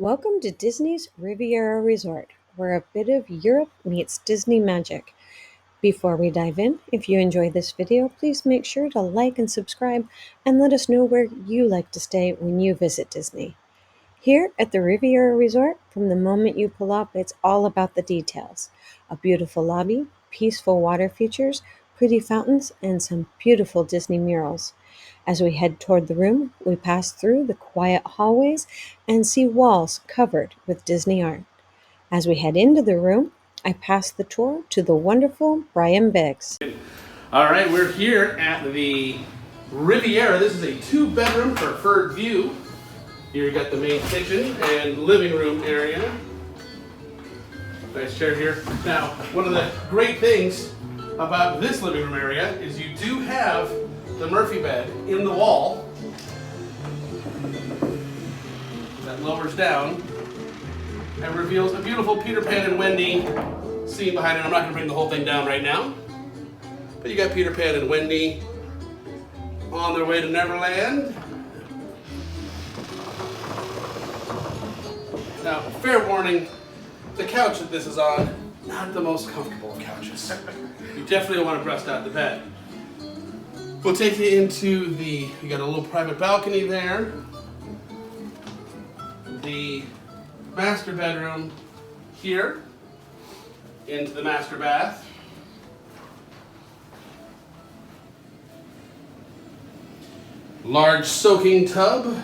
Welcome to Disney's Riviera Resort, where a bit of Europe meets Disney magic. Before we dive in, if you enjoyed this video, please make sure to like and subscribe and let us know where you like to stay when you visit Disney. Here at the Riviera Resort, from the moment you pull up, it's all about the details. A beautiful lobby, peaceful water features, pretty fountains, and some beautiful Disney murals. As we head toward the room, we pass through the quiet hallways and see walls covered with Disney art. As we head into the room, I pass the tour to the wonderful Brian Biggs. All right, we're here at the Riviera. This is a two-bedroom preferred view. Here you got the main kitchen and living room area. Nice chair here. Now, one of the great things about this living room area is you do have the Murphy bed in the wall that lowers down and reveals a beautiful Peter Pan and Wendy scene behind it. I'm not going to bring the whole thing down right now, but you got Peter Pan and Wendy on their way to Neverland. Now, fair warning, the couch that this is on, not the most comfortable of couches. You definitely want to breast out the bed. We'll take you into you got a little private balcony there. The master bedroom here, into the master bath. Large soaking tub.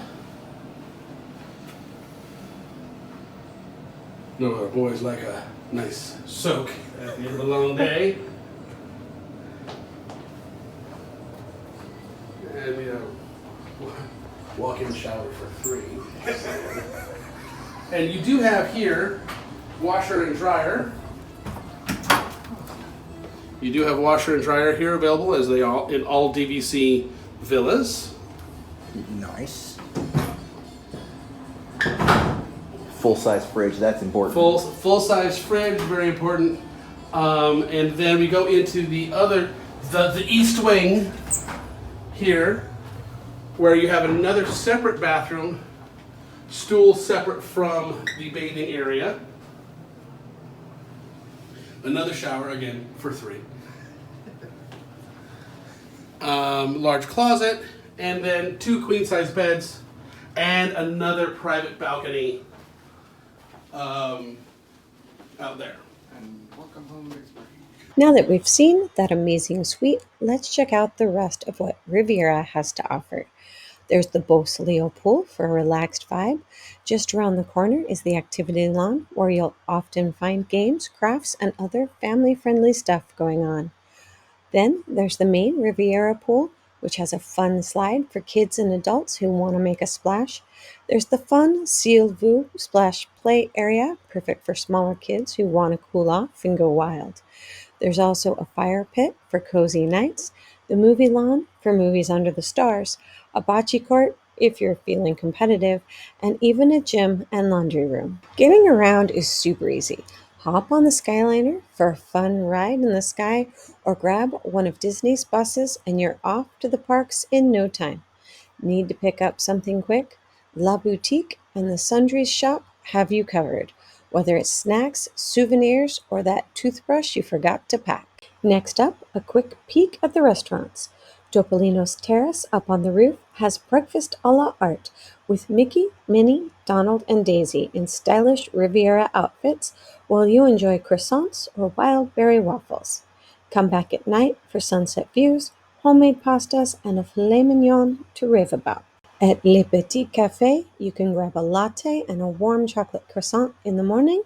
You know our boys like a nice soak at the end of a long day. And we have walk-in shower for free. And you do have here washer and dryer. You do have washer and dryer here available, as they all in all DVC villas. Nice. Full-size fridge, that's important. Full-size fridge, very important. And then we go into the east wing here, where you have another separate bathroom, stool separate from the bathing area. Another shower, again, for free. Large closet, and then two queen-size beds, and another private balcony out there. And welcome home next week. Now that we've seen that amazing suite, let's check out the rest of what Riviera has to offer. There's the Beausoleil pool for a relaxed vibe. Just around the corner is the activity lawn, where you'll often find games, crafts, and other family-friendly stuff going on. Then there's the main Riviera pool, which has a fun slide for kids and adults who want to make a splash. There's the fun Ciel Vu splash play area, perfect for smaller kids who want to cool off and go wild. There's also a fire pit for cozy nights, the movie lawn for movies under the stars, a bocce court if you're feeling competitive, and even a gym and laundry room. Getting around is super easy. Hop on the Skyliner for a fun ride in the sky, or grab one of Disney's buses and you're off to the parks in no time. Need to pick up something quick? La Boutique and the Sundries shop have you covered, whether it's snacks, souvenirs, or that toothbrush you forgot to pack. Next up, a quick peek at the restaurants. Topolino's Terrace up on the roof has breakfast a la art, with Mickey, Minnie, Donald, and Daisy in stylish Riviera outfits, while you enjoy croissants or wild berry waffles. Come back at night for sunset views, homemade pastas, and a filet mignon to rave about. At Le Petit Café, you can grab a latte and a warm chocolate croissant in the morning,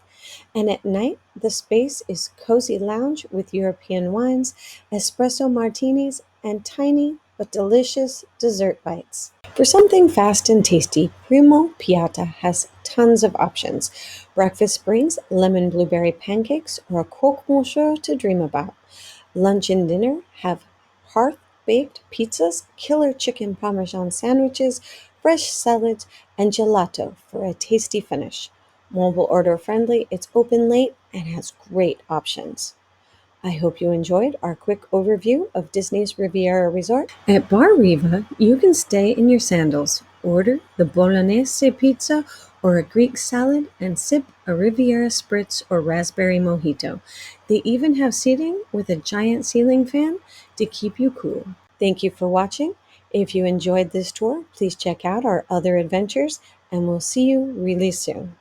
and at night, the space is cozy lounge with European wines, espresso martinis, and tiny but delicious dessert bites. For something fast and tasty, Primo Piatta has tons of options. Breakfast brings lemon blueberry pancakes or a croque monsieur to dream about. Lunch and dinner have hearth-baked pizzas, killer chicken parmesan sandwiches, fresh salads, and gelato for a tasty finish. Mobile order friendly, it's open late and has great options. I hope you enjoyed our quick overview of Disney's Riviera Resort. At Bar Riva, you can stay in your sandals, order the Bolognese pizza, or a Greek salad and sip a Riviera Spritz or raspberry mojito. They even have seating with a giant ceiling fan to keep you cool. Thank you for watching. If you enjoyed this tour, please check out our other adventures, and we'll see you really soon.